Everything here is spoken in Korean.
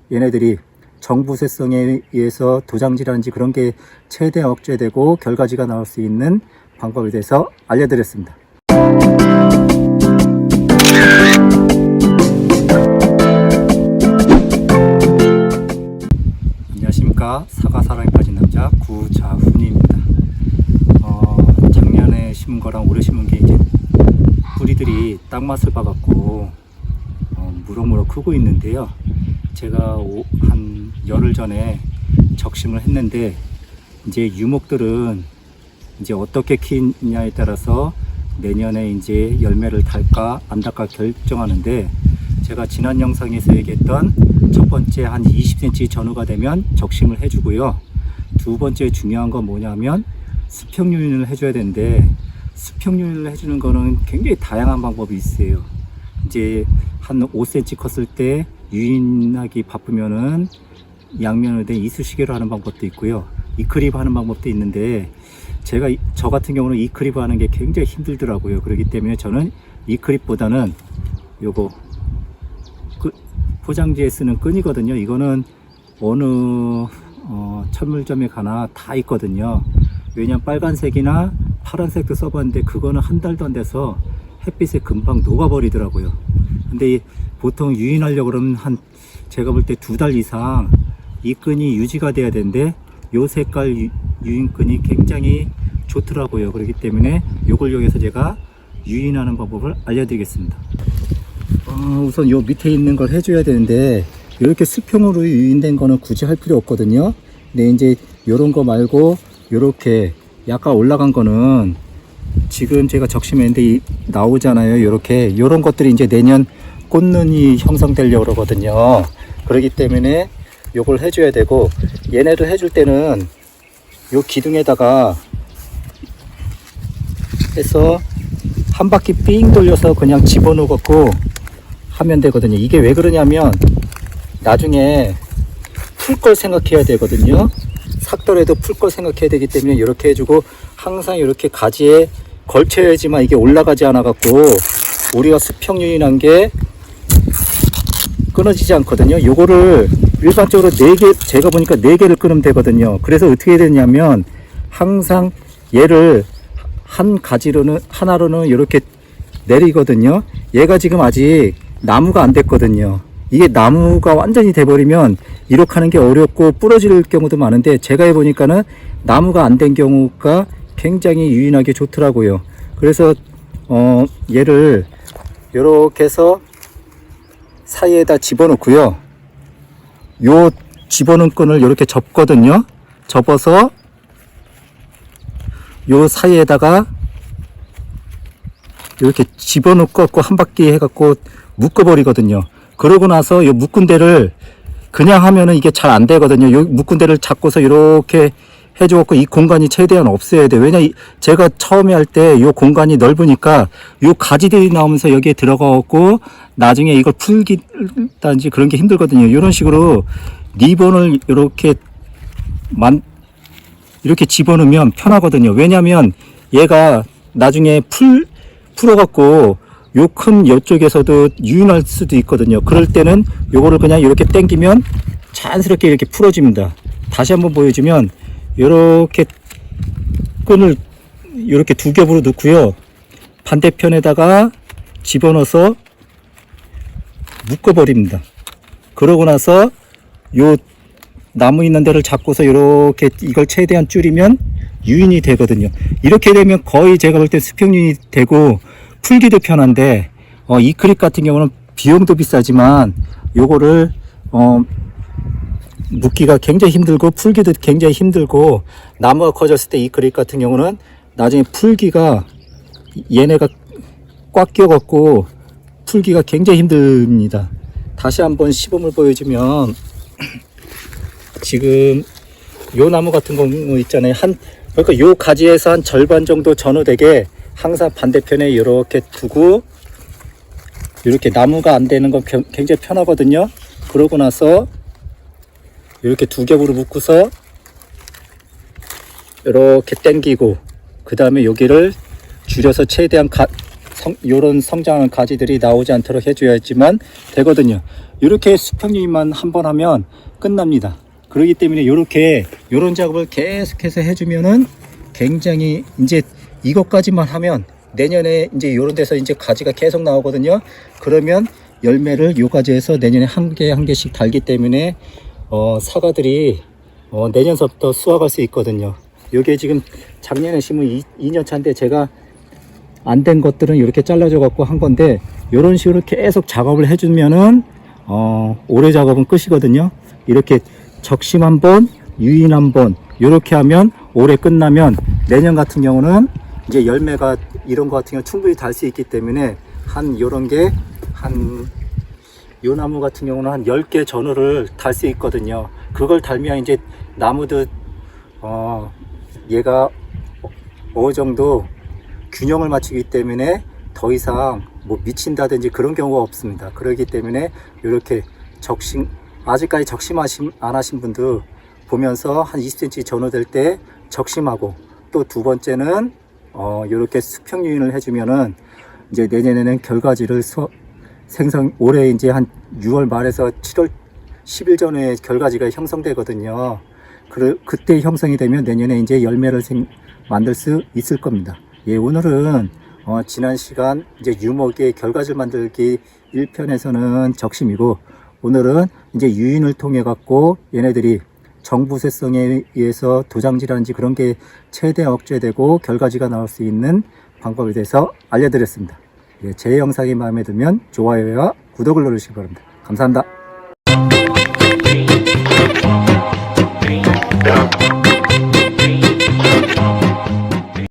얘네들이 정부세성에 의해서 도장질하는지 그런 게 최대한 억제되고 결과지가 나올 수 있는 방법에 대해서 알려드렸습니다. 안녕하십니까. 사과 사랑에 빠진 남자 구자훈입니다. 작년에 심은 거랑 올해 심은 게 이제 뿌리들이 딱 맛을 봐갖고 무럭무럭 크고 있는데요. 제가 한 열흘 전에 적심을 했는데 이제 유목들은 이제 어떻게 키냐에 따라서 내년에 이제 열매를 달까 안 달까 결정하는데, 제가 지난 영상에서 얘기했던 첫 번째 한 20cm 전후가 되면 적심을 해주고요. 두 번째 중요한 건 뭐냐면 수평 유인을 해줘야 되는데, 수평 유인을 해주는 거는 굉장히 다양한 방법이 있어요. 이제 한 5cm 컸을 때 유인하기 바쁘면은 양면으로 된 이쑤시개로 하는 방법도 있고요. 이클립 하는 방법도 있는데, 저 같은 경우는 이클립 하는 게 굉장히 힘들더라고요. 그렇기 때문에 저는 이클립보다는 요거 포장지에 쓰는 끈이거든요. 이거는 어느 천물점에 가나 다 있거든요. 왜냐면 빨간색이나 파란색도 써봤는데 그거는 한 달도 안 돼서 햇빛에 금방 녹아버리더라고요. 근데 보통 유인하려고 그러면 제가 볼 때 2달 이상 이 끈이 유지가 돼야 되는데, 요 색깔 유인끈이 굉장히 좋더라고요. 그렇기 때문에 요걸 이용해서 제가 유인하는 방법을 알려드리겠습니다. 우선 요 밑에 있는 걸 해줘야 되는데, 이렇게 수평으로 유인된 거는 굳이 할 필요 없거든요. 근데 이제 요런 거 말고 요렇게 약간 올라간 거는 지금 제가 적심했는데 나오잖아요. 요런 것들이 이제 내년 꽃눈이 형성되려고 그러거든요. 그렇기 때문에 요걸 해줘야 되고, 얘네도 해줄 때는 요 기둥에다가 해서 한 바퀴 삥 돌려서 그냥 집어넣고 하면 되거든요. 이게 왜 그러냐면 나중에 풀 걸 생각해야 되거든요. 삭더라도 풀 걸 생각해야 되기 때문에 이렇게 해주고, 항상 이렇게 가지에 걸쳐야지만 이게 올라가지 않아 갖고 우리가 수평 유인한 게 끊어지지 않거든요. 요거를 일반적으로 4개, 제가 보니까 4개를 끊으면 되거든요. 그래서 어떻게 해야 되냐면 항상 얘를 하나로는 이렇게 내리거든요. 얘가 지금 아직 나무가 안 됐거든요. 이게 나무가 완전히 돼버리면 이렇게 하는 게 어렵고 부러질 경우도 많은데, 제가 해보니까는 나무가 안 된 경우가 굉장히 유인하기 좋더라고요. 그래서 얘를 이렇게 해서 사이에다 집어넣고요. 요 집어넣은 끈을 이렇게 접거든요. 접어서 요 사이에다가 이렇게 집어넣고 한 바퀴 해갖고 묶어버리거든요. 그러고 나서 요 묶은 데를 그냥 하면은 이게 잘 안 되거든요. 요 묶은 데를 잡고서 이렇게 해줘갖고 이 공간이 최대한 없애야 돼요. 왜냐, 제가 처음에 할 때 요 공간이 넓으니까 요 가지들이 나오면서 여기에 들어가갖고 나중에 이걸 풀기든지 그런 게 힘들거든요. 이런 식으로 리본을 이렇게 집어넣으면 편하거든요. 왜냐면 얘가 나중에 풀어갖고 요 큰 이쪽에서도 유인할 수도 있거든요. 그럴 때는 요거를 그냥 이렇게 당기면 자연스럽게 이렇게 풀어집니다. 다시 한번 보여주면, 요렇게 끈을 이렇게 2겹으로 넣고요. 반대편에다가 집어넣어서 묶어버립니다. 그러고 나서 요 나무 있는 데를 잡고서 이렇게 이걸 최대한 줄이면 유인이 되거든요. 이렇게 되면 거의 제가 볼 때 수평 유인이 되고 풀기도 편한데, 이클립 같은 경우는 비용도 비싸지만 요거를 묶기가 굉장히 힘들고 풀기도 굉장히 힘들고, 나무가 커졌을 때 이클립 같은 경우는 나중에 풀기가 얘네가 꽉 끼어갖고 풀기가 굉장히 힘듭니다. 다시 한번 시범을 보여주면, 지금 요 나무 같은 경우 있잖아요. 그러니까 요 가지에서 한 절반 정도 전후되게 항상 반대편에 이렇게 두고, 이렇게 나무가 안 되는 건 굉장히 편하거든요. 그러고 나서 이렇게 2겹으로 묶고서 이렇게 당기고, 그 다음에 여기를 줄여서 최대한 요런 성장한 가지들이 나오지 않도록 해줘야지만 되거든요. 이렇게 수평유인만 한번 하면 끝납니다. 그렇기 때문에 요런 작업을 계속해서 해주면은 굉장히 이제 이것까지만 하면 내년에 이제 요런 데서 이제 가지가 계속 나오거든요. 그러면 열매를 요 가지에서 내년에 한 개씩 달기 때문에 사과들이 내년서부터 수확할 수 있거든요. 요게 지금 작년에 심은 2년 차인데 제가 안 된 것들은 이렇게 잘라줘 갖고 한 건데, 요런 식으로 계속 작업을 해주면은 올해 작업은 끝이거든요. 이렇게 적심 한번, 유인 한번 이렇게 하면 올해 끝나면 내년 같은 경우는 이제 열매가 이런 거 같은 경우 충분히 달 수 있기 때문에 요런 게 요 나무 같은 경우는 한 10개 전후를 달 수 있거든요. 그걸 달면 이제 나무도 얘가 어느 정도 균형을 맞추기 때문에 더 이상 뭐 미친다든지 그런 경우가 없습니다. 그렇기 때문에 이렇게 아직까지 적심 안 하신 분도 보면서 한 20cm 전후될 때 적심하고, 또 두 번째는 이렇게 수평 유인을 해주면은 이제 내년에는 결과지를 올해 이제 한 6월 말에서 7월 10일 전에 결과지가 형성되거든요. 그때 형성이 되면 내년에 이제 열매를 만들 수 있을 겁니다. 예, 오늘은 지난 시간 이제 유목의 결과지를 만들기 1편에서는 적심이고, 오늘은 이제 유인을 통해 갖고 얘네들이 정부세성에 의해서 도장지라든지 그런 게 최대 억제되고 결과지가 나올 수 있는 방법에 대해서 알려드렸습니다. 예, 제 영상이 마음에 들면 좋아요와 구독을 눌러주시기 바랍니다. 감사합니다.